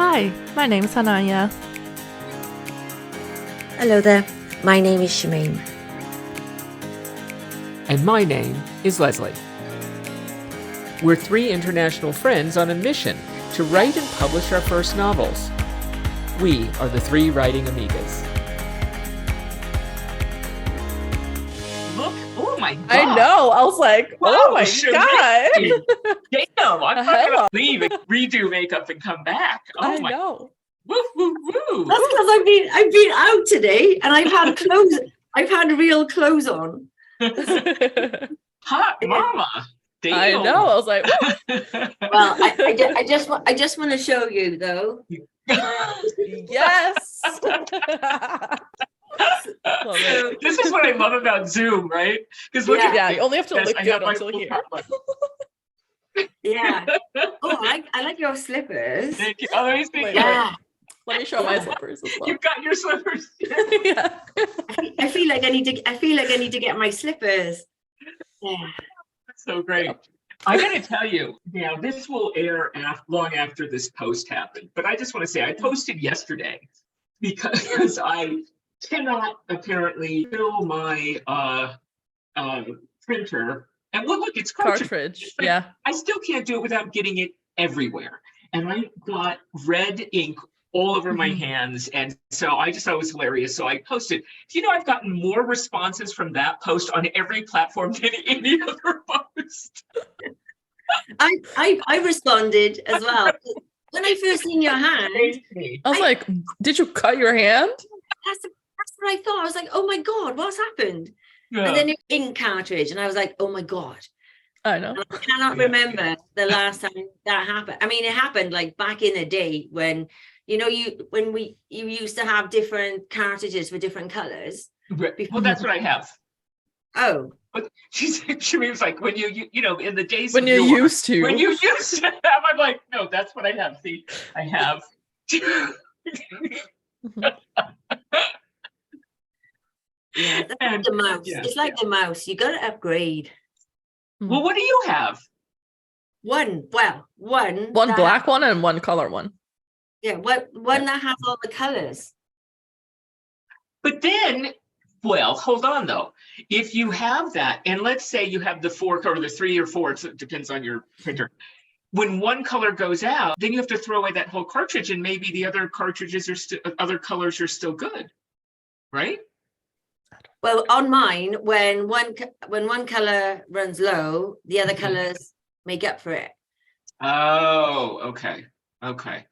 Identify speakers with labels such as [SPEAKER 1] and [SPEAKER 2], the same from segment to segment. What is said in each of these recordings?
[SPEAKER 1] Hi, my name is Hananya.
[SPEAKER 2] Hello there, my name is Shameem.
[SPEAKER 3] And my name is Leslie. We're three international friends on a mission to write and publish our first novels. We are the Three Writing Amigas.
[SPEAKER 4] Look, oh my God.
[SPEAKER 1] I know. I was like,
[SPEAKER 4] Wow,
[SPEAKER 1] oh my
[SPEAKER 4] Shameem.
[SPEAKER 1] God.
[SPEAKER 4] Damn, I'm not
[SPEAKER 1] Hello.
[SPEAKER 4] going to leave and redo makeup and come back. Oh
[SPEAKER 1] I
[SPEAKER 4] my,
[SPEAKER 1] know.
[SPEAKER 4] woo, woo, woo.
[SPEAKER 2] That's because I've been out today and I've had clothes. I've had real clothes on.
[SPEAKER 4] Hot mama. Damn.
[SPEAKER 1] I know. I was like,
[SPEAKER 2] Well, I just want to show you though.
[SPEAKER 1] yes. Love it.
[SPEAKER 4] This is what I love about Zoom, right? Because look at
[SPEAKER 1] Yeah, you only have to
[SPEAKER 4] Yes,
[SPEAKER 1] look
[SPEAKER 4] I have
[SPEAKER 1] good
[SPEAKER 4] my
[SPEAKER 1] until
[SPEAKER 4] full
[SPEAKER 1] here.
[SPEAKER 4] top button.
[SPEAKER 2] Yeah. Oh, I like your slippers.
[SPEAKER 4] Thank you. Oh, let me see.
[SPEAKER 1] Wait,
[SPEAKER 2] Yeah.
[SPEAKER 1] Let me show my slippers as well.
[SPEAKER 4] You've got your slippers.
[SPEAKER 1] Yeah.
[SPEAKER 2] I feel like I need to get my slippers. Yeah.
[SPEAKER 4] That's so great. I got to tell you, now this will air long after this post happened, but I just want to say I posted yesterday because I cannot apparently fill my printer. And well, look, it's
[SPEAKER 1] Cartridge.
[SPEAKER 4] but
[SPEAKER 1] Yeah.
[SPEAKER 4] I still can't do it without getting it everywhere. And I got red ink all over my hands. And so I just thought it was hilarious. So I posted. Do you know I've gotten more responses from that post on every platform than any other post?
[SPEAKER 2] I responded as well. When I first seen your hand,
[SPEAKER 1] I was like, did you cut your hand?
[SPEAKER 2] that's what I thought. I was like, oh my God, what's happened?
[SPEAKER 4] Yeah.
[SPEAKER 2] And then it ink cartridge, and I was like, oh my God.
[SPEAKER 1] I know.
[SPEAKER 2] And I cannot remember the last time that happened. I mean, it happened like back in the day when, you know, you used to have different cartridges for different colors.
[SPEAKER 4] Well, that's what I have.
[SPEAKER 2] Oh.
[SPEAKER 4] But she was like, when you know, in the days
[SPEAKER 1] When
[SPEAKER 4] of
[SPEAKER 1] you
[SPEAKER 4] yore,
[SPEAKER 1] used to.
[SPEAKER 4] when you used to have, I'm like, no, that's what I have. See, I have.
[SPEAKER 2] Yeah, that's
[SPEAKER 4] And-
[SPEAKER 2] like the mouse.
[SPEAKER 4] yeah,
[SPEAKER 2] It's like the mouse. You got to upgrade.
[SPEAKER 4] Well, what do you have?
[SPEAKER 2] One
[SPEAKER 1] One
[SPEAKER 2] that
[SPEAKER 1] black one and one color one.
[SPEAKER 2] Yeah, one that has all the colors.
[SPEAKER 4] But then, well, hold on though. If you have that, and let's say you have the 4 or the 3 or 4, it depends on your printer. When one color goes out, then you have to throw away that whole cartridge, and maybe the other cartridges are still, other colors are still good, right?
[SPEAKER 2] Well, on mine, when one color runs low, the other colors make up for it.
[SPEAKER 4] Oh, okay. Okay.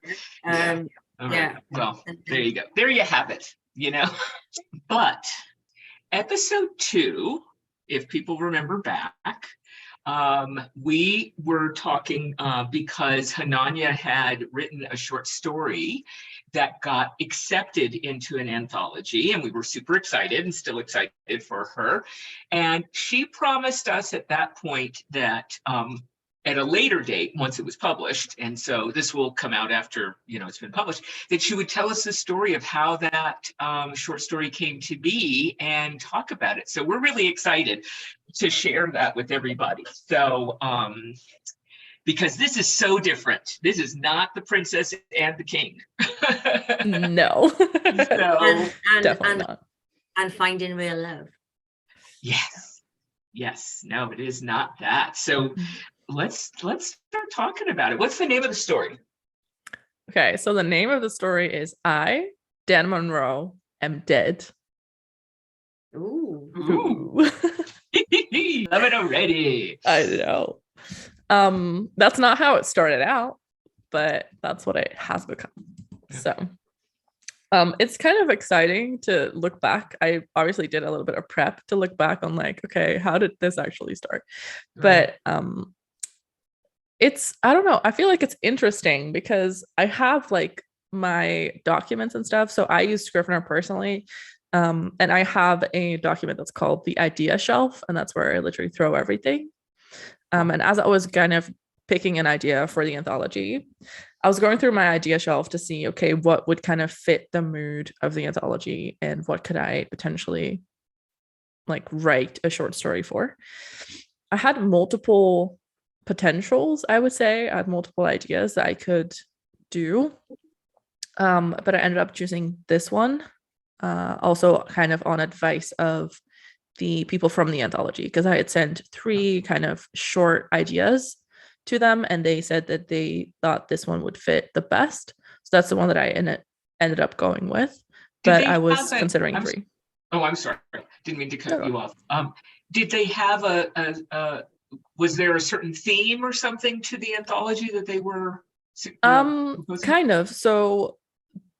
[SPEAKER 4] Yeah. All right.
[SPEAKER 2] Yeah.
[SPEAKER 4] Well, there you go. There you have it, you know. But episode 2, if people remember back, we were talking because Hananya had written a short story that got accepted into an anthology, and we were super excited and still excited for her. And she promised us at that point that at a later date, once it was published, and so this will come out after, you know, it's been published, that she would tell us the story of how that short story came to be and talk about it. So we're really excited to share that with everybody. So because this is so different. This is not The Princess and the King.
[SPEAKER 1] No.
[SPEAKER 4] So
[SPEAKER 1] Definitely not.
[SPEAKER 2] And finding real love.
[SPEAKER 4] Yes, no, it is not that. So let's start talking about it. What's the name of the story?
[SPEAKER 1] Okay, so the name of the story is I, Dan Monroe, Am Dead.
[SPEAKER 2] Ooh.
[SPEAKER 4] Ooh. Love it already.
[SPEAKER 1] I know. That's not how it started out, but that's what it has become. So it's kind of exciting to look back. I obviously did a little bit of prep to look back on, like, okay, how did this actually start? But it's, I don't know, I feel like it's interesting because I have like my documents and stuff. So I use Scrivener personally. And I have a document that's called the idea shelf, and that's where I literally throw everything. And as I was kind of picking an idea for the anthology, I was going through my idea shelf to see, okay, what would kind of fit the mood of the anthology and what could I potentially like write a short story for. I had multiple potentials, I would say. I had multiple ideas that I could do. But I ended up choosing this one, also kind of on advice of the people from the anthology, because I had sent 3 kind of short ideas to them, and they said that they thought this one would fit the best. So that's the one that I ended up going with. But I was considering 3.
[SPEAKER 4] Oh, I'm sorry. Didn't mean to cut you off. Did they have was there a certain theme or something to the anthology that they were proposing?
[SPEAKER 1] Kind of. So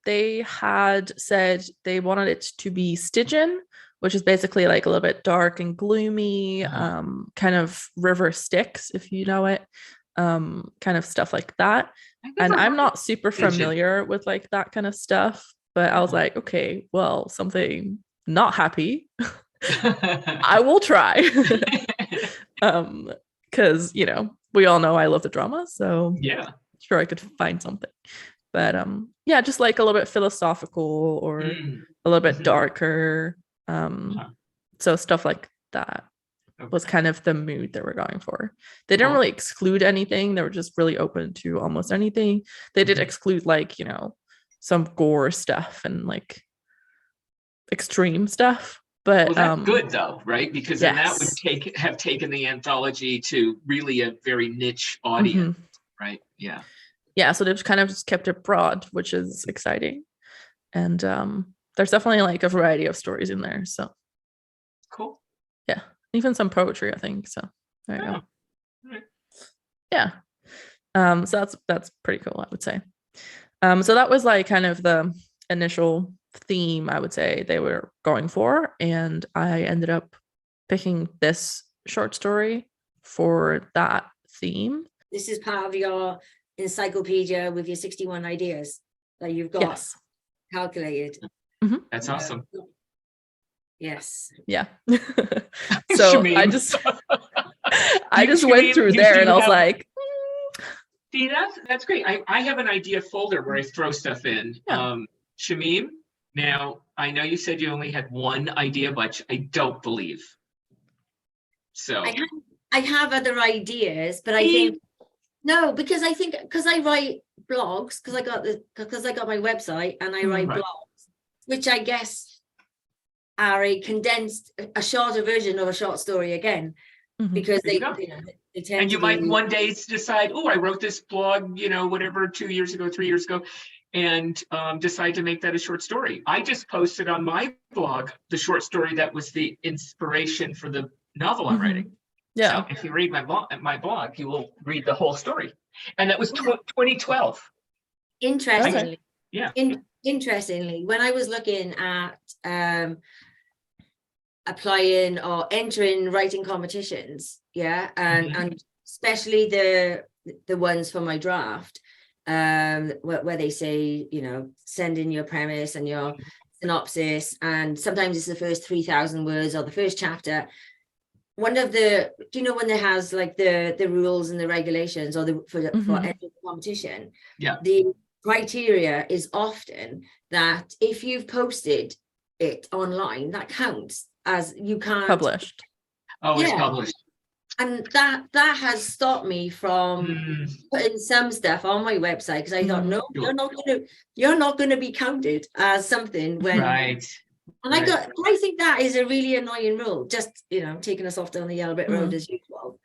[SPEAKER 1] they had said they wanted it to be Stygian, which is basically like a little bit dark and gloomy, kind of river Styx, if you know it, kind of stuff like that. And I'm not super familiar with like that kind of stuff, but I was like, okay, well, something not happy. I will try. Because, you know, we all know I love the drama, so
[SPEAKER 4] yeah,
[SPEAKER 1] sure I could find something. But yeah, just like a little bit philosophical or a little bit darker. So stuff like that was kind of the mood that we're going for. They didn't really exclude anything. They were just really open to almost anything. They did exclude like, you know, some gore stuff and like extreme stuff. But
[SPEAKER 4] that's good though, right? Because then that would
[SPEAKER 1] yes.
[SPEAKER 4] have taken the anthology to really a very niche audience, right? Yeah.
[SPEAKER 1] Yeah, so they've kind of just kept it broad, which is exciting. And there's definitely like a variety of stories in there. So
[SPEAKER 4] cool.
[SPEAKER 1] Yeah. Even some poetry, I think. So there you go.
[SPEAKER 4] Right.
[SPEAKER 1] Yeah. So that's pretty cool, I would say. So that was like kind of the initial theme, I would say, they were going for. And I ended up picking this short story for that theme.
[SPEAKER 2] This is part of your encyclopedia with your 61 ideas that you've got calculated.
[SPEAKER 4] That's awesome.
[SPEAKER 2] Yes.
[SPEAKER 1] Yeah. So I just went through there and I was like,
[SPEAKER 4] see, that's great. I have an idea folder where I throw stuff in. Shameem, now I know you said you only had one idea, but I don't believe so.
[SPEAKER 2] I have other ideas, but I think no, because I write blogs, because I got my website and I write blogs, which I guess are a shorter version of a short story again, because they tend
[SPEAKER 4] and you
[SPEAKER 2] to
[SPEAKER 4] might one day decide, oh, I wrote this blog, you know, whatever, 2 years ago, 3 years ago, and decide to make that a short story. I just posted on my blog the short story that was the inspiration for the novel I'm writing.
[SPEAKER 1] Yeah.
[SPEAKER 4] So if you read my blog, you will read the whole story. And that was 2012.
[SPEAKER 2] Interestingly.
[SPEAKER 4] Yeah.
[SPEAKER 2] Interestingly, when I was looking at applying or entering writing competitions, and especially the ones for my draft, where they say, you know, send in your premise and your synopsis, and sometimes it's the first 3,000 words or the first chapter. One of the, do you know when there has like the rules and the regulations or for entering the competition?
[SPEAKER 4] Yeah.
[SPEAKER 2] The criteria is often that if you've posted it online, that counts as you can't
[SPEAKER 1] published.
[SPEAKER 4] It's published.
[SPEAKER 2] And that has stopped me from putting some stuff on my website, because I thought, no, you're not going to be counted as something when.
[SPEAKER 4] Right.
[SPEAKER 2] And I think that is a really annoying rule, just, you know, taking us off down the yellow brick road as usual.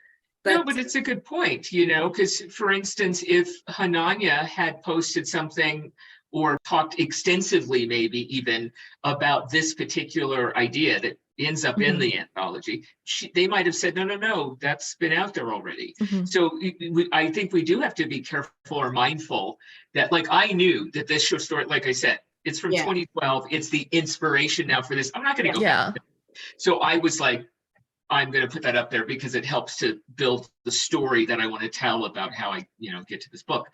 [SPEAKER 4] But it's a good point, you know, because for instance, if Hananya had posted something or talked extensively, maybe even about this particular idea that ends up in the anthology, they might have said, no, that's been out there already. So I think we do have to be careful or mindful that, like, I knew that this short story, like I said, it's from 2012. It's the inspiration now for this. I'm not going to go back. So I was like, I'm going to put that up there because it helps to build the story that I want to tell about how I, you know, get to this book.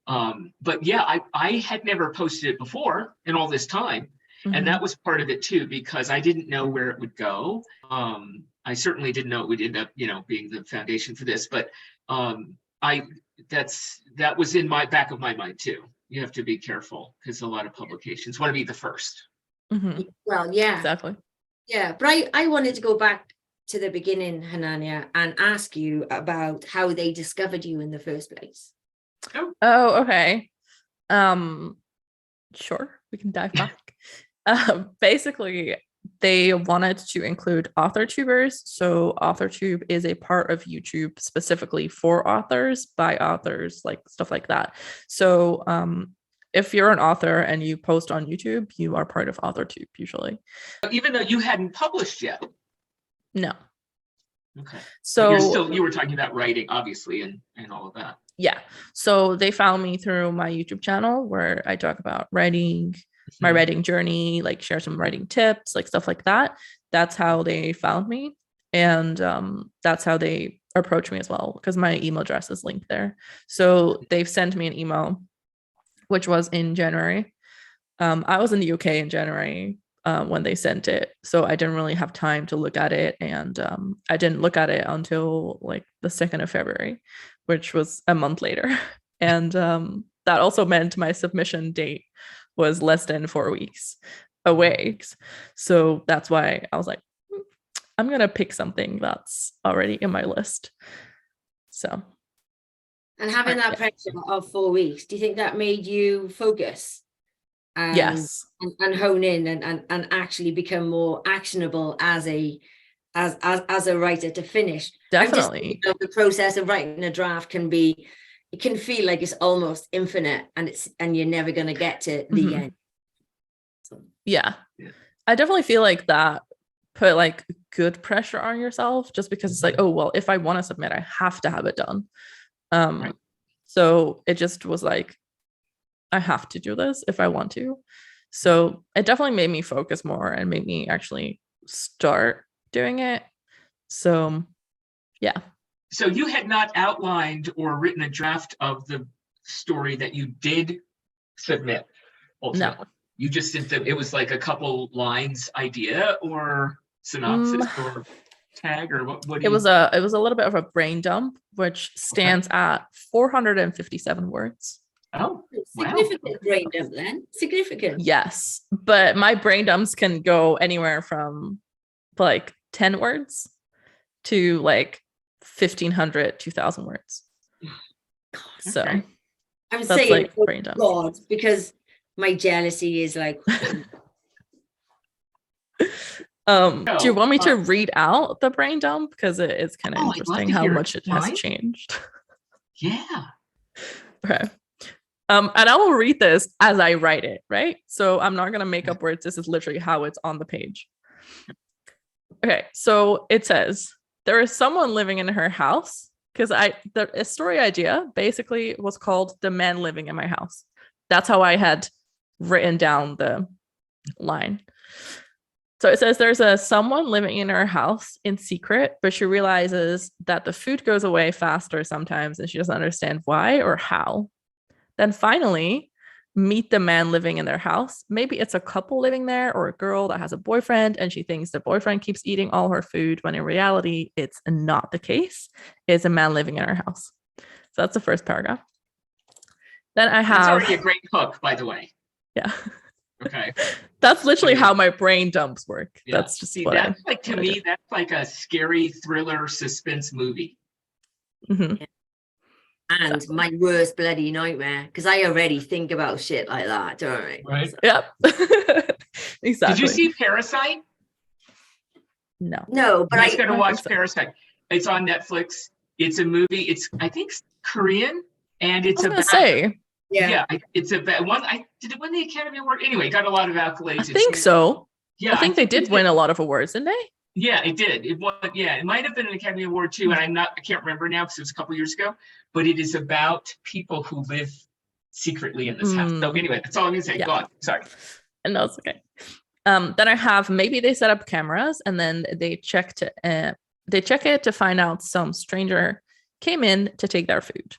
[SPEAKER 4] But yeah, I had never posted it before in all this time. And that was part of it too, because I didn't know where it would go. I certainly didn't know it would end up, you know, being the foundation for this, but that was in my back of my mind too. You have to be careful because a lot of publications want to be the first.
[SPEAKER 2] Well, yeah,
[SPEAKER 1] exactly.
[SPEAKER 2] Yeah, but I wanted to go back to the beginning, Hananya, and ask you about how they discovered you in the first place.
[SPEAKER 1] Oh, okay. Sure, we can dive back. Basically, they wanted to include author tubers. So AuthorTube is a part of YouTube specifically for authors, by authors, like stuff like that. So if you're an author and you post on YouTube, you are part of AuthorTube usually.
[SPEAKER 4] Even though you hadn't published yet.
[SPEAKER 1] No.
[SPEAKER 4] Okay.
[SPEAKER 1] So
[SPEAKER 4] you were talking about writing, obviously, and all of that.
[SPEAKER 1] yeah. So they found me through my YouTube channel where I talk about writing, my writing journey, like share some writing tips, like stuff like that. That's how they found me. And that's how they approach me as well, because my email address is linked there. So they've sent me an email, which was in January. I was in the UK in January when they sent it. So I didn't really have time to look at it. And I didn't look at it until like the 2nd of February, which was a month later. And that also meant my submission date was less than 4 weeks away. So that's why I was like, I'm going to pick something that's already in my list. So.
[SPEAKER 2] And having that pressure of 4 weeks, do you think that made you focus?
[SPEAKER 1] Yes.
[SPEAKER 2] And hone in and actually become more actionable as a writer to finish?
[SPEAKER 1] Definitely.
[SPEAKER 2] The process of writing a draft can feel like it's almost infinite, and you're never going to get to the end. So.
[SPEAKER 1] Yeah. I definitely feel like that put like good pressure on yourself, just because it's like, oh, well, if I want to submit, I have to have it done. Right. So it just was like, I have to do this if I want to. So it definitely made me focus more and made me actually start doing it. So yeah.
[SPEAKER 4] So you had not outlined or written a draft of the story that you did submit ultimately. No. You just did it was like a couple lines idea or synopsis or tag, or what? It was
[SPEAKER 1] a little bit of a brain dump, which stands at 457 words.
[SPEAKER 4] Oh,
[SPEAKER 2] significant brain dump then. Significant.
[SPEAKER 1] Yes, but my brain dumps can go anywhere from like 10 words to like 1,500, 2,000 words.
[SPEAKER 2] God,
[SPEAKER 1] so
[SPEAKER 2] I'm
[SPEAKER 1] that's
[SPEAKER 2] saying,
[SPEAKER 1] like brain dump.
[SPEAKER 2] God, because my jealousy is like.
[SPEAKER 1] Do you want me to read out the brain dump, because it is kind of interesting how much it has changed?
[SPEAKER 4] Yeah.
[SPEAKER 1] Okay. And I will read this as I write it, right? So I'm not gonna make up words. This is literally how it's on the page. Okay, so it says there is someone living in her house, because the story idea basically was called "The Man Living in My House." That's how I had written down the line. So it says there's someone living in her house in secret, but she realizes that the food goes away faster sometimes, and she doesn't understand why or how. Then finally, meet the man living in their house. Maybe it's a couple living there, or a girl that has a boyfriend, and she thinks the boyfriend keeps eating all her food, when in reality, it's not the case. It's a man living in her house. So that's the first paragraph. Then I have...
[SPEAKER 4] It's already a great hook, by the way.
[SPEAKER 1] Yeah.
[SPEAKER 4] Okay.
[SPEAKER 1] That's literally how my brain dumps work.
[SPEAKER 4] Yeah.
[SPEAKER 1] That's just what
[SPEAKER 4] that's like, to me, that's like a scary thriller suspense movie.
[SPEAKER 1] Mm-hmm.
[SPEAKER 2] And my worst bloody nightmare, because I already think about shit like that, don't I?
[SPEAKER 4] Right.
[SPEAKER 1] So. Yep. Exactly.
[SPEAKER 4] Did you see Parasite?
[SPEAKER 1] No,
[SPEAKER 2] but
[SPEAKER 4] I gotta watch Parasite. It's on Netflix. It's a movie. I think Korean, and it's about. Yeah, it's about one. Did it win the Academy Award? Anyway, got a lot of accolades.
[SPEAKER 1] I think so.
[SPEAKER 4] Yeah,
[SPEAKER 1] I think they did win a lot of awards, didn't they?
[SPEAKER 4] Yeah, it did. It won. Yeah, it might have been an Academy Award too, and I can't remember now because it was a couple years ago. But it is about people who live secretly in this house. So anyway, that's all I'm gonna say. Go on. Sorry.
[SPEAKER 1] And that's okay. Then I have, maybe they set up cameras and then they check it to find out some stranger came in to take their food.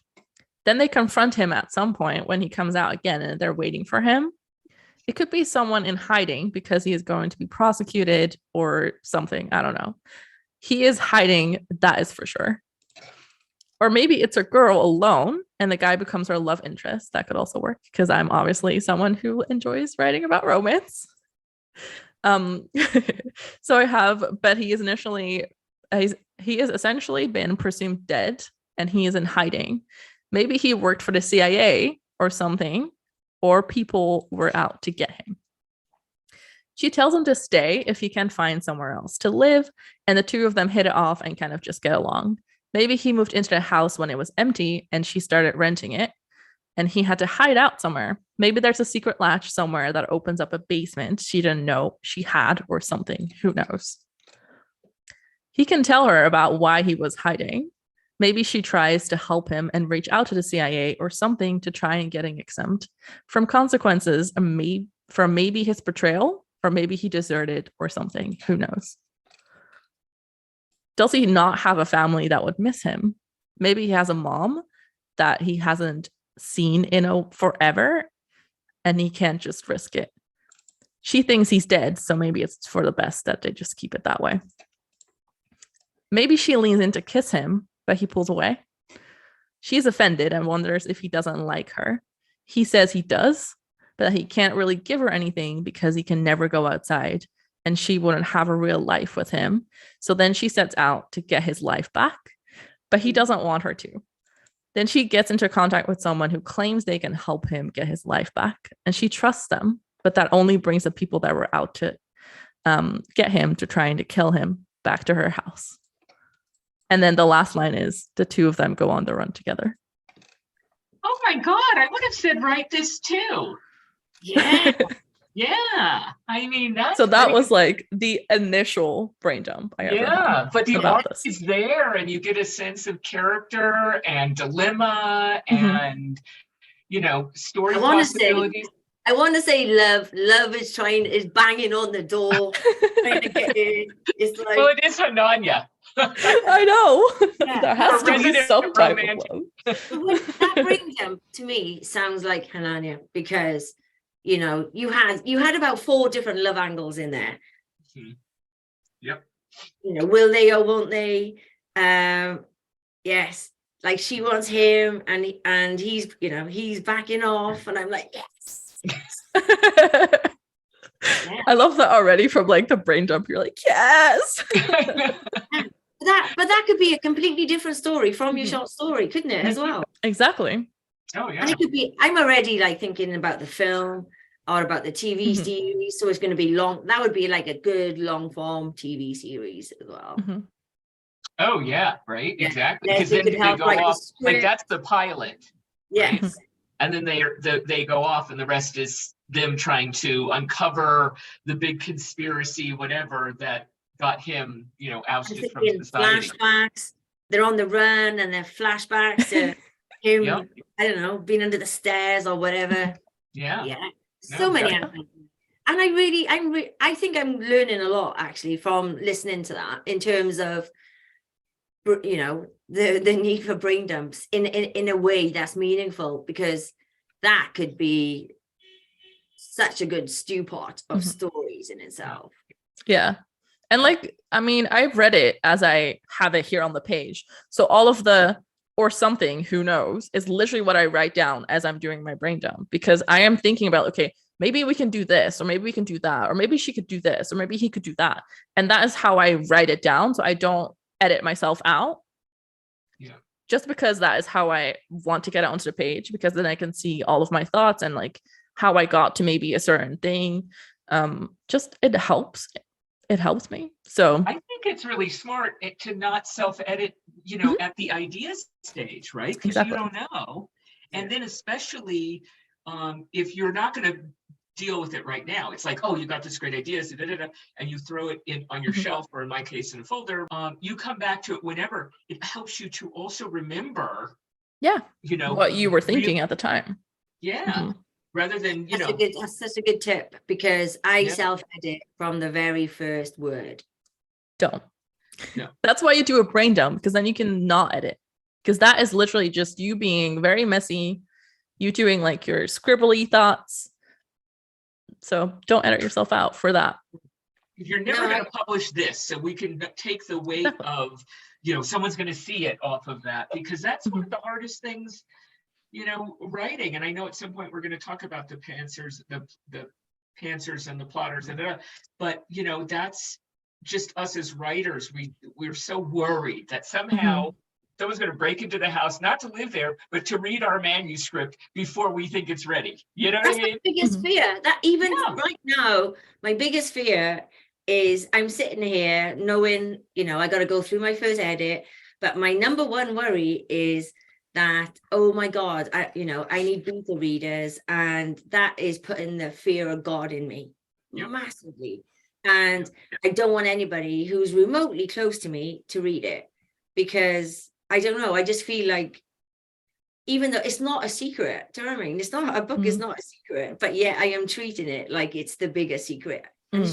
[SPEAKER 1] Then they confront him at some point when he comes out again, and they're waiting for him. It could be someone in hiding because he is going to be prosecuted or something. I don't know. He is hiding, that is for sure. Or maybe it's a girl alone and the guy becomes her love interest. That could also work, because I'm obviously someone who enjoys writing about romance. So I have, but he is essentially been presumed dead, and he is in hiding. Maybe he worked for the CIA or something, or people were out to get him. She tells him to stay if he can find somewhere else to live, and the two of them hit it off and kind of just get along. Maybe he moved into the house when it was empty and she started renting it, and he had to hide out somewhere. Maybe there's a secret latch somewhere that opens up a basement she didn't know she had or something. Who knows? He can tell her about why he was hiding. Maybe she tries to help him and reach out to the CIA or something to try and getting exempt from consequences from maybe his betrayal, or maybe he deserted or something. Who knows? Does he not have a family that would miss him? Maybe he has a mom that he hasn't seen in forever, and he can't just risk it. She thinks he's dead, so maybe it's for the best that they just keep it that way. Maybe she leans in to kiss him, but he pulls away. She's offended and wonders if he doesn't like her. He says he does, but he can't really give her anything because he can never go outside, and she wouldn't have a real life with him. So then she sets out to get his life back, but he doesn't want her to. Then she gets into contact with someone who claims they can help him get his life back, and she trusts them, but that only brings the people that were out to get him to trying to kill him back to her house. And then the last line is the two of them go on the run together.
[SPEAKER 4] Oh my God, I would have said write this too.
[SPEAKER 2] Yeah.
[SPEAKER 4] Yeah. I mean, that's
[SPEAKER 1] so that
[SPEAKER 4] great.
[SPEAKER 1] was like the initial brain dump I ever had
[SPEAKER 4] But the
[SPEAKER 1] about
[SPEAKER 4] art
[SPEAKER 1] this.
[SPEAKER 4] is there, and you get a sense of character and dilemma and, you know, story possibilities.
[SPEAKER 2] I want to say love is banging on the door, trying to get in. It's like,
[SPEAKER 4] Well, it is Hananya.
[SPEAKER 1] I know.
[SPEAKER 2] Yeah.
[SPEAKER 1] There has to be some type of love.
[SPEAKER 2] That brain dump to me sounds like Hananya, because you know you had about 4 different love angles in there.
[SPEAKER 4] Yep.
[SPEAKER 2] You know, will they or won't they? Yes, like she wants him, and he's, you know, he's backing off, and I'm like, yes. Yeah.
[SPEAKER 1] I love that already from like the brain dump. You're like, yes.
[SPEAKER 2] But that could be a completely different story from your short story, couldn't it, as well?
[SPEAKER 1] Exactly.
[SPEAKER 4] Oh yeah.
[SPEAKER 2] And it could be, I'm already like thinking about the film or about the TV series, so it's going to be long. That would be like a good long form TV series as well.
[SPEAKER 4] Oh yeah, right,
[SPEAKER 2] Yeah.
[SPEAKER 4] exactly.
[SPEAKER 2] Yes,
[SPEAKER 4] Because
[SPEAKER 2] they
[SPEAKER 4] then
[SPEAKER 2] could
[SPEAKER 4] they
[SPEAKER 2] help
[SPEAKER 4] go
[SPEAKER 2] write the
[SPEAKER 4] off, like
[SPEAKER 2] script.
[SPEAKER 4] that's the pilot.
[SPEAKER 2] Yes.
[SPEAKER 4] Right? And then they go off, and the rest is them trying to uncover the big conspiracy, whatever, that got him, you know, ousted from society.
[SPEAKER 2] Flashbacks. They're on the run, and they're flashbacks to him. I don't know, being under the stairs or whatever.
[SPEAKER 4] Yeah.
[SPEAKER 2] So many angles. And I think I'm learning a lot actually from listening to that, in terms of, you know, the need for brain dumps in a way that's meaningful, because that could be such a good stew pot of stories in itself.
[SPEAKER 1] Yeah. And like, I mean, I've read it as I have it here on the page. So all of the or something, who knows, is literally what I write down as I'm doing my brain dump, because I am thinking about, okay, maybe we can do this, or maybe we can do that, or maybe she could do this, or maybe he could do that. And that is how I write it down. So I don't edit myself out.
[SPEAKER 4] Yeah.
[SPEAKER 1] Just because that is how I want to get it onto the page, because then I can see all of my thoughts and like how I got to maybe a certain thing. Just it helps. It helps me. So
[SPEAKER 4] I think it's really smart to not self-edit, you know, at the ideas stage, right? Because you don't know. And then especially if you're not going to deal with it right now, it's like, oh, you got this great idea, and you throw it in on your shelf, or in my case in a folder. You come back to it whenever. It helps you to also remember, you know,
[SPEAKER 1] what you were thinking at the time.
[SPEAKER 4] Rather than, you know.
[SPEAKER 2] That's such a good tip, because I self-edit from the very first word.
[SPEAKER 1] Don't.
[SPEAKER 4] No.
[SPEAKER 1] That's why you do a brain dump, because then you can not edit, because that is literally just you being very messy, you doing like your scribbly thoughts. So don't edit yourself out for that.
[SPEAKER 4] You're never going to publish this, so we can take the weight of, you know, someone's going to see it off of that, because that's one of the hardest things, you know, writing. And I know at some point we're going to talk about the pantsers, the pantsers and the plotters, but you know, that's just us as writers. We're so worried that somehow someone's going to break into the house, not to live there, but to read our manuscript before we think it's ready. You know what
[SPEAKER 2] That's
[SPEAKER 4] I mean?
[SPEAKER 2] my biggest fear. That even right now, my biggest fear is I'm sitting here knowing, I got to go through my first edit, but my number one worry is that, oh my God, I need beta readers, and that is putting the fear of God in me massively. And I don't want anybody who's remotely close to me to read it, because I don't know, I just feel like, even though it's not a secret, do you know what I mean? It's not, a book is not a secret, but yet I am treating it like it's the bigger secret. And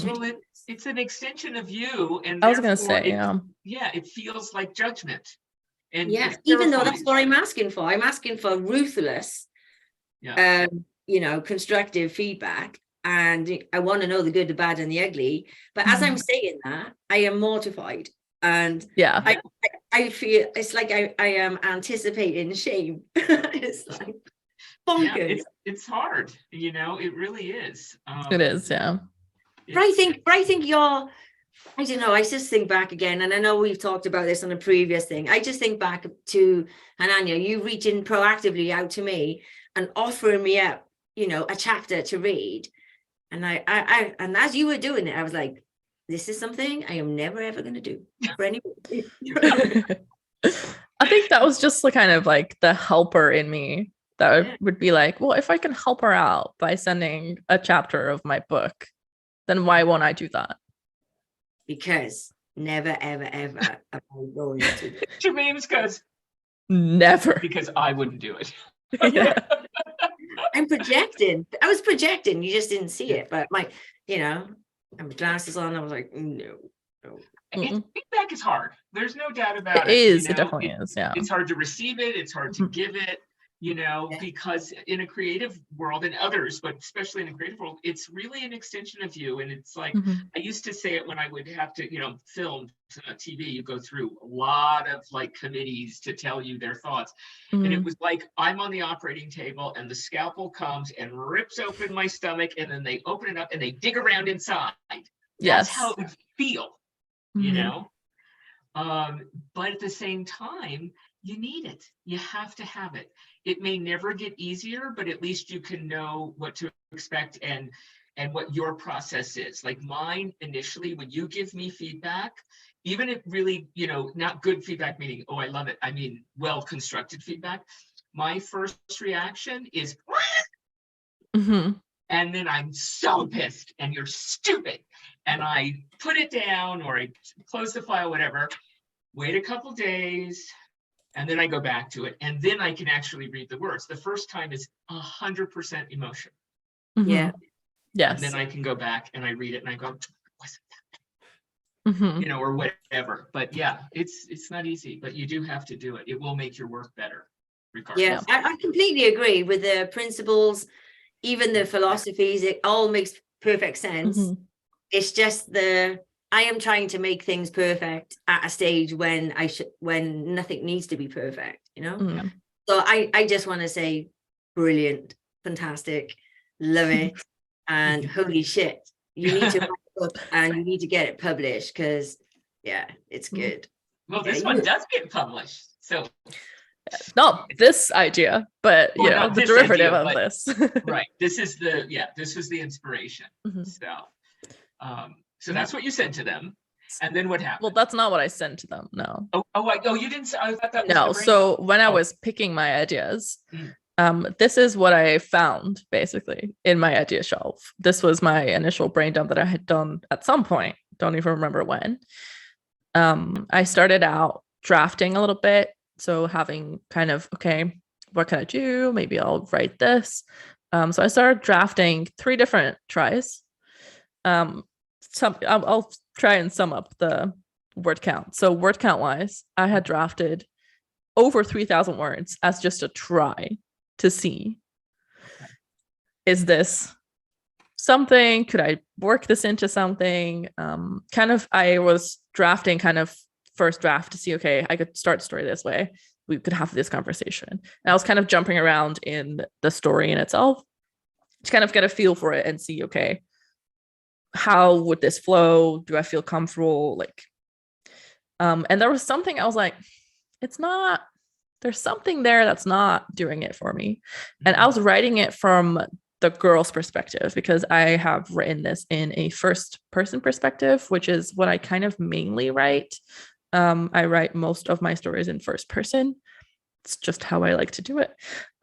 [SPEAKER 4] it's an extension of you, and
[SPEAKER 1] I was gonna say,
[SPEAKER 4] it feels like judgment. And
[SPEAKER 2] even though that's what I'm asking for. I'm asking for ruthless, constructive feedback. And I want to know the good, the bad, and the ugly. But as I'm saying that, I am mortified. And I feel it's like I am anticipating shame. It's like bonkers.
[SPEAKER 4] Yeah, it's hard, it really is.
[SPEAKER 1] It is, yeah.
[SPEAKER 2] But I think you're, I don't know, I just think back again, and I know we've talked about this on a previous thing. I just think back to Hananya, you reaching proactively out to me and offering me up, a chapter to read. And I and as you were doing it, I was like, this is something I am never ever going to do for anybody.
[SPEAKER 1] I think that was just kind of like the helper in me that would be like, well, if I can help her out by sending a chapter of my book, then why won't I do that?
[SPEAKER 2] Because never, ever, ever am I going to.
[SPEAKER 4] Shameem's goes,
[SPEAKER 1] never.
[SPEAKER 4] Because I wouldn't do it.
[SPEAKER 2] I'm projecting. I was projecting. You just didn't see it. But my glasses on. I was like, no.
[SPEAKER 4] Feedback is hard. There's no doubt about it.
[SPEAKER 1] It is. It definitely is. Yeah.
[SPEAKER 4] It's hard to receive it. It's hard to give it. Because in a creative world, and others, but especially in a creative world, it's really an extension of you. And it's like, I used to say it when I would have to, film TV, you go through a lot of like committees to tell you their thoughts. And it was like, I'm on the operating table and the scalpel comes and rips open my stomach, and then they open it up and they dig around inside. That's how it would feel, but at the same time, you need it. You have to have it. It may never get easier, but at least you can know what to expect and what your process is. Like mine initially, when you give me feedback, even if really, not good feedback, meaning, oh, I love it. I mean, well-constructed feedback. My first reaction is, and then I'm so pissed and you're stupid. And I put it down or I close the file, whatever, wait a couple days, and then I go back to it, and then I can actually read the words. The first time is 100% emotion.
[SPEAKER 2] Yeah.
[SPEAKER 1] Yes.
[SPEAKER 4] And then I can go back and I read it and I go, wasn't that, or whatever. But yeah, it's not easy, but you do have to do it. It will make your work better, regardless.
[SPEAKER 2] Yeah, I completely agree with the principles, even the philosophies. It all makes perfect sense. It's just I am trying to make things perfect at a stage when when nothing needs to be perfect, So I just want to say, brilliant, fantastic, love it, and holy shit, you need to write a book and you need to get it published, because it's good.
[SPEAKER 4] Well, this one does get published, so
[SPEAKER 1] not this idea, but the derivative of this.
[SPEAKER 4] Right. This is the inspiration. So that's what you said to them, and then what happened?
[SPEAKER 1] Well, that's not what I sent to them. No.
[SPEAKER 4] You didn't. I thought that was
[SPEAKER 1] no. So when I was picking my ideas, this is what I found basically in my idea shelf. This was my initial brain dump that I had done at some point. Don't even remember when. I started out drafting a little bit, so having kind of, okay, what can I do? Maybe I'll write this. So I started drafting 3 different tries. I'll try and sum up the word count. So word count wise, I had drafted over 3,000 words as just a try to see, is this something? Could I work this into something? I was drafting kind of first draft to see, okay, I could start the story this way. We could have this conversation. And I was kind of jumping around in the story in itself to kind of get a feel for it and see, okay, how would this flow? Do I feel comfortable? And there was something I was like, it's not, there's something there that's not doing it for me. And I was writing it from the girl's perspective because I have written this in a first person perspective, which is what I kind of mainly write. I write most of my stories in first person. It's just how I like to do it.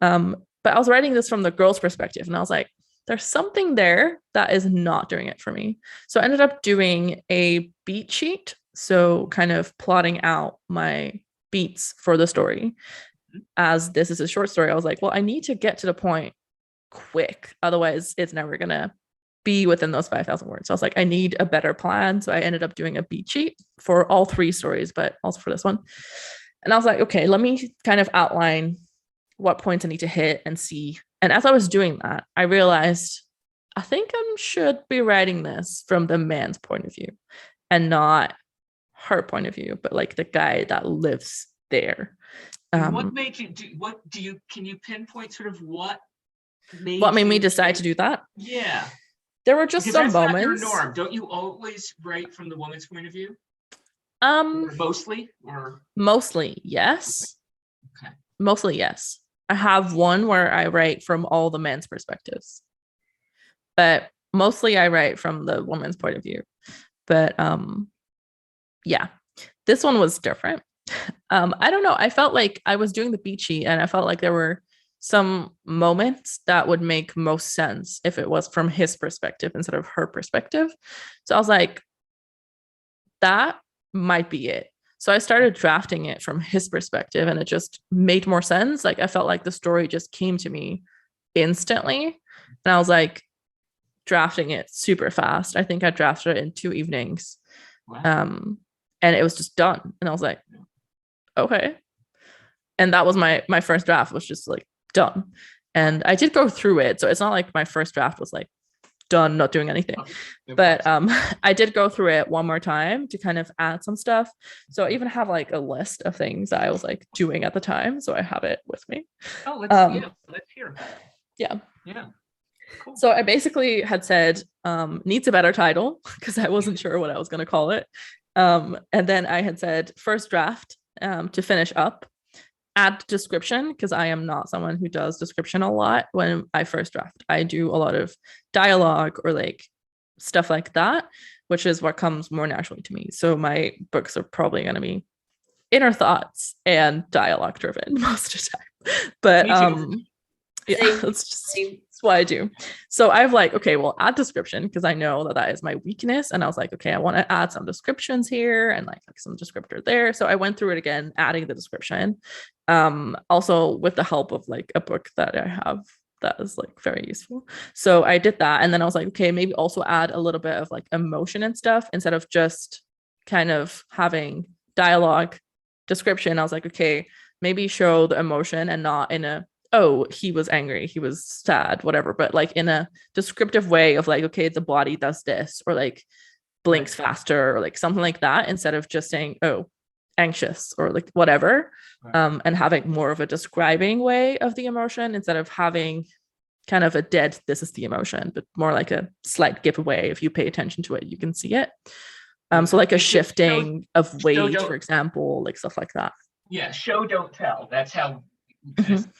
[SPEAKER 1] But I was writing this from the girl's perspective, and I was like, there's something there that is not doing it for me. So I ended up doing a beat sheet. So kind of plotting out my beats for the story. As this is a short story, I was like, well, I need to get to the point quick. Otherwise, it's never going to be within those 5,000 words. So I was like, I need a better plan. So I ended up doing a beat sheet for all 3 stories, but also for this one. And I was like, okay, let me kind of outline what points I need to hit and see. And as I was doing that, I realized I think I should be writing this from the man's point of view and not her point of view, but like the guy that lives there.
[SPEAKER 4] What made you do? Can you pinpoint sort of what made
[SPEAKER 1] me decide to do that?
[SPEAKER 4] Yeah,
[SPEAKER 1] there were just
[SPEAKER 4] because
[SPEAKER 1] some
[SPEAKER 4] that's
[SPEAKER 1] moments.
[SPEAKER 4] Not your norm. Don't you always write from the woman's point of view?
[SPEAKER 1] Mostly, yes.
[SPEAKER 4] Okay.
[SPEAKER 1] Mostly, yes. I have one where I write from all the men's perspectives, but mostly I write from the woman's point of view. But yeah, this one was different. I don't know. I felt like I was doing the beat sheet, and I felt like there were some moments that would make most sense if it was from his perspective instead of her perspective. So I was like, that might be it. So I started drafting it from his perspective, and it just made more sense. Like I felt like the story just came to me instantly, and I was like drafting it super fast. I think I drafted it in 2 evenings.
[SPEAKER 4] Wow.
[SPEAKER 1] And it was just done. And I was like, okay. And that was my first draft, was just like done. And I did go through it. So it's not like my first draft was like done, not doing anything. But I did go through it one more time to kind of add some stuff. So I even have like a list of things that I was like doing at the time. So I have it with me.
[SPEAKER 4] Oh, let's hear.
[SPEAKER 1] Yeah.
[SPEAKER 4] Yeah. Cool.
[SPEAKER 1] So I basically had said needs a better title because I wasn't sure what I was going to call it. And then I had said first draft to finish up, add description, because I am not someone who does description a lot when I first draft. I do a lot of dialogue or like stuff like that, which is what comes more naturally to me. So my books are probably going to be inner thoughts and dialogue driven most of the time. But yeah, that's what I do. So I've like, okay, well, add description, because I know that is my weakness. And I was like, okay, I want to add some descriptions here and like some descriptor there. So I went through it again, adding the description. Also with the help of like a book that I have that is like very useful. So I did that. And then I was like, okay, maybe also add a little bit of like emotion and stuff instead of just kind of having dialogue description. I was like, okay, maybe show the emotion and not in a, oh, he was angry, he was sad, whatever, but like in a descriptive way of like, okay, the body does this, or like blinks faster, or like something like that, instead of just saying, oh, anxious, or like whatever. And having more of a describing way of the emotion instead of having kind of a dead, this is the emotion, but more like a slight giveaway. If you pay attention to it, you can see it. So like a shifting of weight, for example, like stuff like that.
[SPEAKER 4] Yeah, show, don't tell. That's how,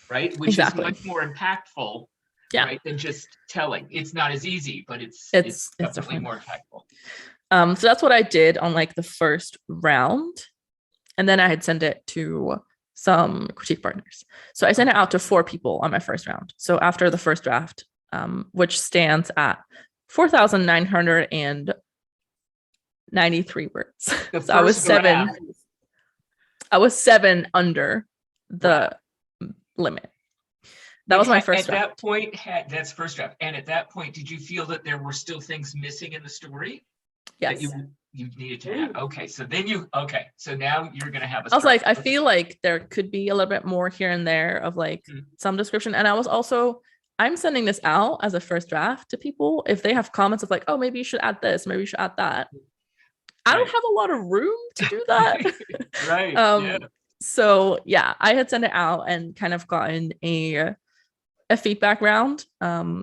[SPEAKER 4] right? Which
[SPEAKER 1] Exactly.
[SPEAKER 4] is much more impactful, right, than just telling. It's not as easy, but it's definitely more impactful.
[SPEAKER 1] So that's what I did on like the first round. And then I had sent it to some critique partners. So I sent it out to 4 people on my first round. So after the first draft, which stands at 4,993 words. So I was 7 under the limit. That was my first draft.
[SPEAKER 4] At that point, that's first draft. And at that point, did you feel that there were still things missing in the story?
[SPEAKER 1] Yes.
[SPEAKER 4] That you needed to add? Okay. So now you're going to have
[SPEAKER 1] I was like, I feel like there could be a little bit more here and there of like some description. And I was also, I'm sending this out as a first draft to people. If they have comments of like, oh, maybe you should add this, maybe you should add that. I don't have a lot of room to do that.
[SPEAKER 4] Right.
[SPEAKER 1] So yeah, I had sent it out and kind of gotten a feedback round.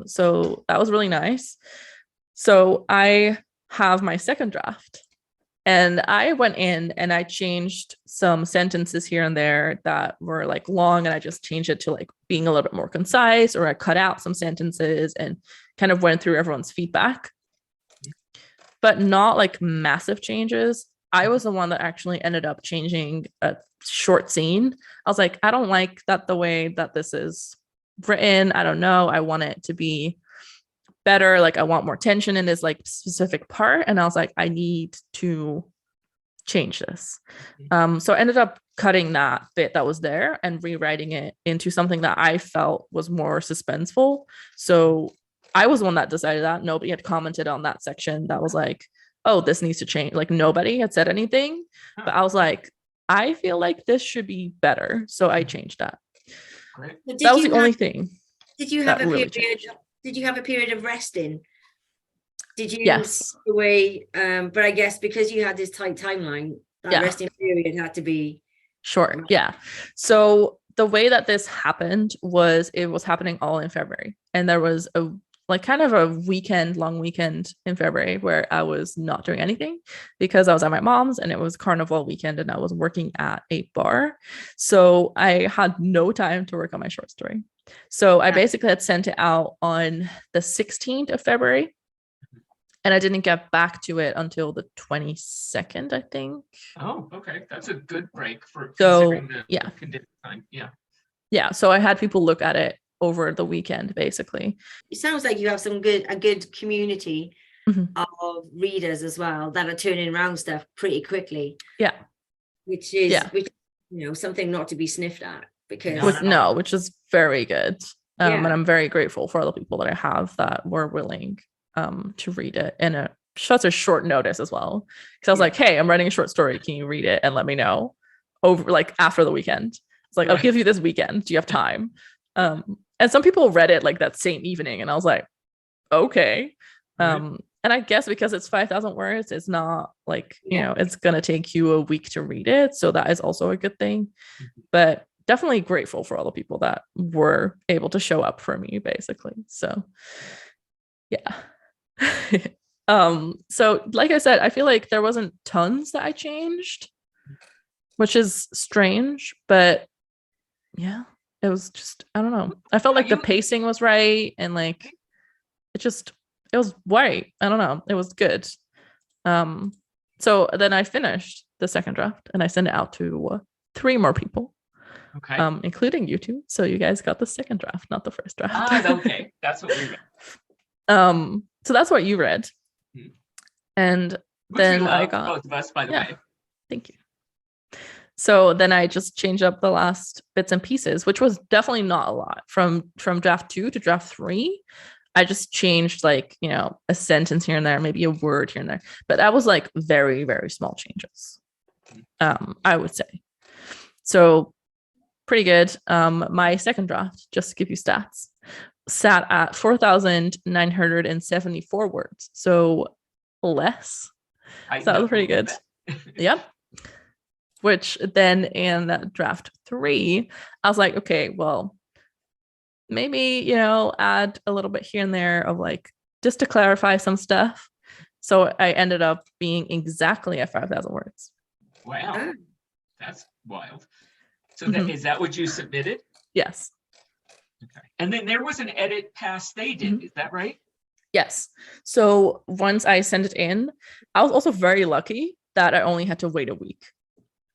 [SPEAKER 1] So that was really nice. So I have my second draft And I went in and I changed some sentences here and there that were like long, and I just changed it to like being a little bit more concise, or I cut out some sentences and kind of went through everyone's feedback, but not like massive changes. I was the one that actually ended up changing a short scene. I was like, I don't like that the way that this is written. I don't know. I want it to be better. Like I want more tension in this like specific part. And I was like, I need to change this. So I ended up cutting that bit that was there and rewriting it into something that I felt was more suspenseful. So I was the one that decided that. Nobody had commented on that section that was like, oh, this needs to change. Like nobody had said anything, but I was like, I feel like this should be better. So I changed that.
[SPEAKER 4] Great.
[SPEAKER 1] That was the only thing.
[SPEAKER 2] Did you have a
[SPEAKER 1] really
[SPEAKER 2] period? Did you have a period of resting? Did you?
[SPEAKER 1] Yes.
[SPEAKER 2] Away, but I guess because you had this tight timeline, that resting period had to be
[SPEAKER 1] short. Yeah. So the way that this happened was it was happening all in February, and there was a like kind of a long weekend in February where I was not doing anything because I was at my mom's and it was carnival weekend and I was working at a bar. So I had no time to work on my short story. So I basically had sent it out on the 16th of February, and I didn't get back to it until the 22nd, I think.
[SPEAKER 4] Oh, okay. That's a good break for
[SPEAKER 1] considering
[SPEAKER 4] the condensed time. Yeah.
[SPEAKER 1] Yeah. So I had people look at it over the weekend, basically.
[SPEAKER 2] It sounds like you have a good community of readers as well that are turning around stuff pretty quickly.
[SPEAKER 1] Yeah.
[SPEAKER 2] Which is something not to be sniffed at, because
[SPEAKER 1] which is very good. And I'm very grateful for all the people that I have that were willing to read it in such a short notice as well. Because I was like, hey, I'm writing a short story. Can you read it and let me know over like after the weekend? It's like, I'll give you this weekend. Do you have time? And some people read it like that same evening, and I was like, okay. And I guess because it's 5,000 words, it's not like, it's going to take you a week to read it. So that is also a good thing. But definitely grateful for all the people that were able to show up for me, basically. So, yeah. So like I said, I feel like there wasn't tons that I changed, which is strange, but yeah. It was just, I don't know. I felt like the pacing was right, and like it was right. I don't know. It was good. So then I finished the second draft and I sent it out to 3 more people.
[SPEAKER 4] Okay.
[SPEAKER 1] Including you two. So you guys got the second draft, not the first draft.
[SPEAKER 4] Okay. That's what we read.
[SPEAKER 1] So that's what you read. And
[SPEAKER 4] Which
[SPEAKER 1] then I got
[SPEAKER 4] both of us, by the way.
[SPEAKER 1] Thank you. So then I just changed up the last bits and pieces, which was definitely not a lot from draft 2 to draft 3. I just changed like, a sentence here and there, maybe a word here and there, but that was like very, very small changes. I would say. So pretty good. My second draft, just to give you stats, sat at 4,974 words. So less. So that was pretty good. Yep. Which then in draft 3, I was like, okay, well, maybe, add a little bit here and there of like, just to clarify some stuff. So I ended up being exactly at 5,000 words.
[SPEAKER 4] Wow. That's wild. So is that what you submitted?
[SPEAKER 1] Yes.
[SPEAKER 4] Okay. And then there was an edit pass they did. Is that right?
[SPEAKER 1] Yes. So once I sent it in, I was also very lucky that I only had to wait a week,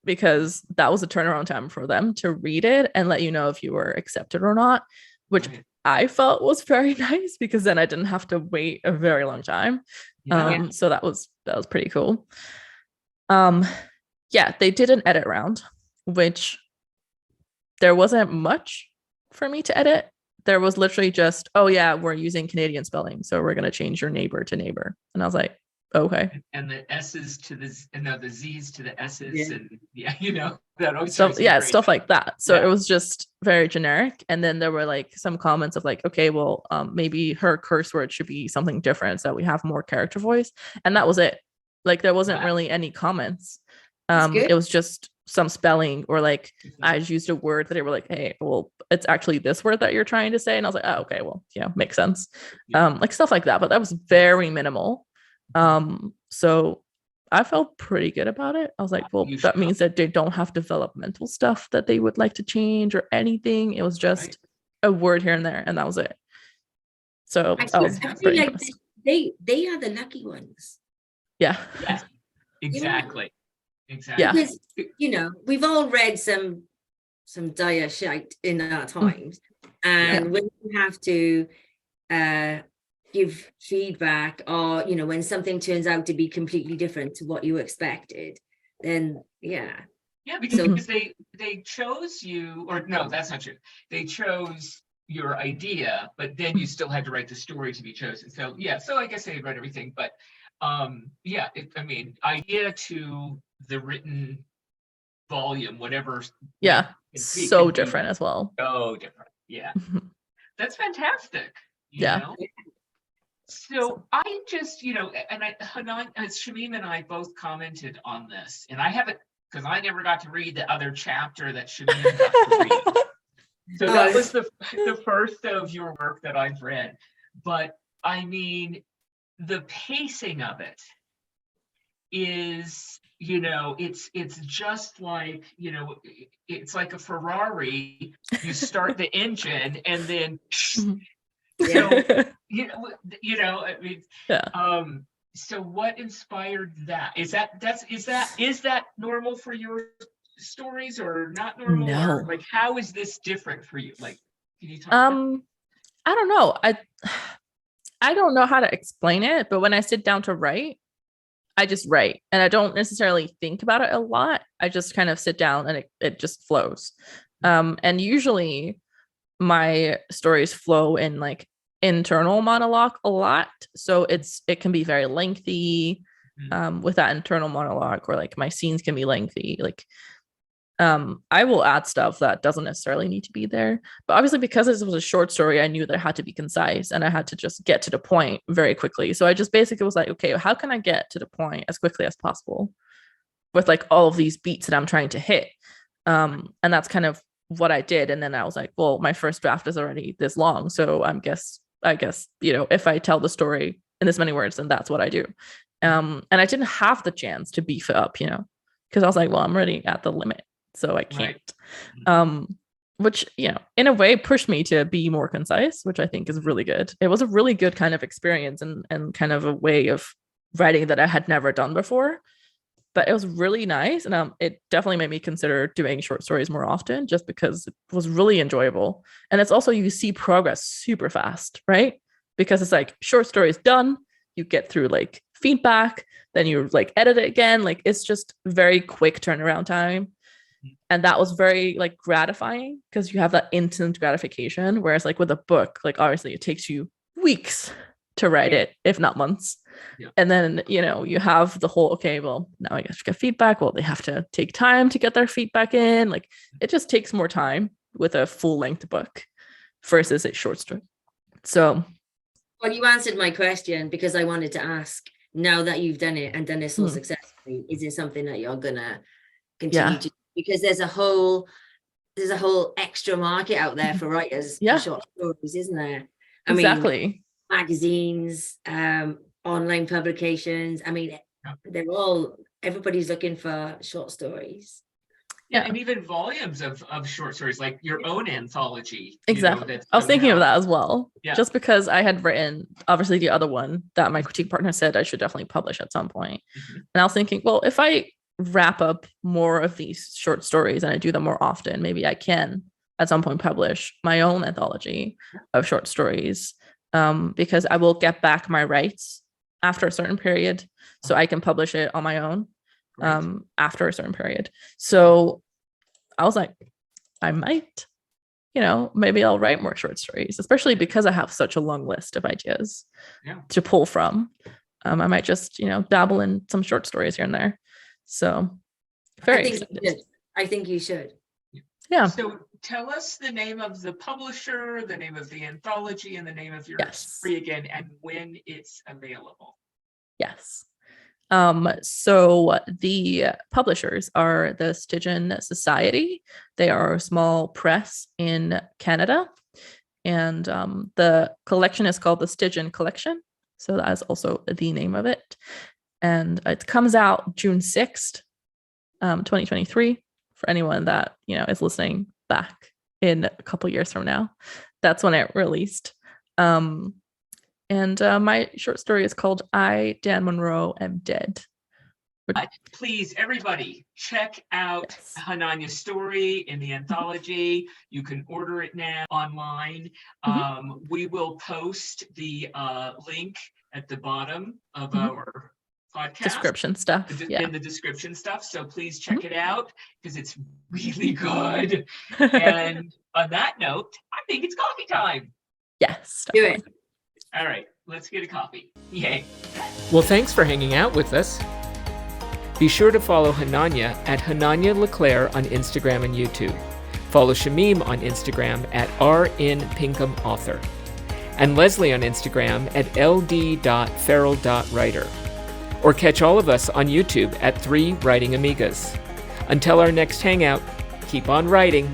[SPEAKER 1] because that was a turnaround time for them to read it and let you know if you were accepted or not, which I felt was very nice, because then I didn't have to wait a very long time. So that was pretty cool. They did an edit round, which there wasn't much for me to edit. There was literally just, we're using Canadian spelling, so we're going to change your neighbor to neighbor. And I was like, okay.
[SPEAKER 4] And the S's to the Z's to the S's, and that always
[SPEAKER 1] stuff like that. So it was just very generic. And then there were like some comments of like, okay, well, maybe her curse word should be something different so that we have more character voice. And that was it. Like there wasn't really any comments. It was just some spelling, or like I used a word that they were like, hey, well, it's actually this word that you're trying to say. And I was like, oh, okay, well, makes sense. Like stuff like that. But that was very minimal. So I felt pretty good about it. I was like, well,
[SPEAKER 4] You
[SPEAKER 1] that
[SPEAKER 4] should.
[SPEAKER 1] means that they don't have developmental stuff that they would like to change or anything. It was just
[SPEAKER 4] Right.
[SPEAKER 1] a word here and there, and that was it. So
[SPEAKER 2] I
[SPEAKER 1] I
[SPEAKER 2] feel,
[SPEAKER 1] was
[SPEAKER 2] I feel
[SPEAKER 1] pretty
[SPEAKER 2] like
[SPEAKER 1] impressed.
[SPEAKER 2] they are the lucky ones.
[SPEAKER 1] Yeah.
[SPEAKER 4] Yes, exactly.
[SPEAKER 1] Yeah.
[SPEAKER 2] Because we've all read some dire shite in our times, and when you have to give feedback, or when something turns out to be completely different to what you expected, then
[SPEAKER 4] Yeah, because they chose you, or no, that's not true. They chose your idea, but then you still had to write the story to be chosen. So yeah, so I guess they read everything, but yeah, idea to the written volume, whatever.
[SPEAKER 1] Yeah. So different as well.
[SPEAKER 4] So different. Yeah. That's fantastic.
[SPEAKER 1] Yeah.
[SPEAKER 4] So I just, and Shameem and I both commented on this, and I haven't, because I never got to read the other chapter that Shameem got to read. So that was the first of your work that I've read. But I mean, the pacing of it is, it's just like, it's like a Ferrari. You start the engine and then so so what inspired that? Is that normal for your stories, or not normal?
[SPEAKER 1] No.
[SPEAKER 4] Or like, how is this different for you? Like, can you talk about?
[SPEAKER 1] I don't know. I don't know how to explain it, but when I sit down to write, I just write, and I don't necessarily think about it a lot. I just kind of sit down and it just flows. And usually my stories flow in like internal monologue a lot, so it can be very lengthy with that internal monologue, or like my scenes can be lengthy. Like I will add stuff that doesn't necessarily need to be there, but obviously because this was a short story, I knew that I had to be concise and I had to just get to the point very quickly. So I just basically was like, okay, how can I get to the point as quickly as possible with like all of these beats that I'm trying to hit? And that's kind of what I did. And then I was like, well, my first draft is already this long, so I guess if I tell the story in this many words, then that's what I do. And I didn't have the chance to beef it up, because I was like, well, I'm already at the limit, so I can't. Which in a way pushed me to be more concise, which I think is really good. It was a really good kind of experience and kind of a way of writing that I had never done before. But it was really nice, and it definitely made me consider doing short stories more often, just because it was really enjoyable. And it's also, you see progress super fast, right? Because it's like, short story is done, you get through like feedback, then you like edit it again. Like, it's just very quick turnaround time, and that was very like gratifying, because you have that instant gratification. Whereas like with a book, like obviously it takes you weeks to write it, if not months. And then you have the whole, okay, well, now I guess you get feedback, well, they have to take time to get their feedback in. Like, it just takes more time with a full-length book versus a short story. So,
[SPEAKER 2] well, you answered my question, because I wanted to ask, now that you've done it and done it so successfully, is it something that you're gonna continue to do? Because there's a whole extra market out there for writers for short stories, isn't there? I mean, magazines, online publications. I mean, everybody's looking for short stories.
[SPEAKER 4] Yeah, and even volumes of short stories, like your own anthology.
[SPEAKER 1] Exactly. I was thinking of that as well. Just because I had written, obviously, the other one that my critique partner said I should definitely publish at some point. And I was thinking, well, if I wrap up more of these short stories and I do them more often, maybe I can at some point publish my own anthology of short stories, because I will get back my rights after a certain period, so I can publish it on my own after a certain period. So I was like, I might, maybe I'll write more short stories, especially because I have such a long list of ideas to pull from. I might just, dabble in some short stories here and there. So very excited.
[SPEAKER 2] I think you should.
[SPEAKER 1] Yeah.
[SPEAKER 4] So tell us the name of the publisher, the name of the anthology, and the name of your story again, and when it's available.
[SPEAKER 1] Yes. So the publishers are the Stygian Society. They are a small press in Canada, and the collection is called the Stygian Collection. So that is also the name of it. and it comes out June 6th, 2023. For anyone that is listening back in a couple years from now, that's when it released. And my short story is called "I, Dan Monroe, Am Dead."
[SPEAKER 4] Please, everybody, check out Hananya's story in the anthology. You can order it now online. We will post the link at the bottom of our podcast
[SPEAKER 1] description stuff.
[SPEAKER 4] In the description stuff. So please check it out because it's really good. And on that note, I think it's coffee time.
[SPEAKER 1] Yes.
[SPEAKER 2] Do it.
[SPEAKER 4] All right, let's get a coffee. Yay.
[SPEAKER 3] Well, thanks for hanging out with us. Be sure to follow Hananya at Hananya LeClaire on Instagram and YouTube. Follow Shameem on Instagram at rnpinkhamauthor. And Leslie on Instagram at ld.feral.writer. Or catch all of us on YouTube at 3 Writing Amigas. Until our next hangout, keep on writing.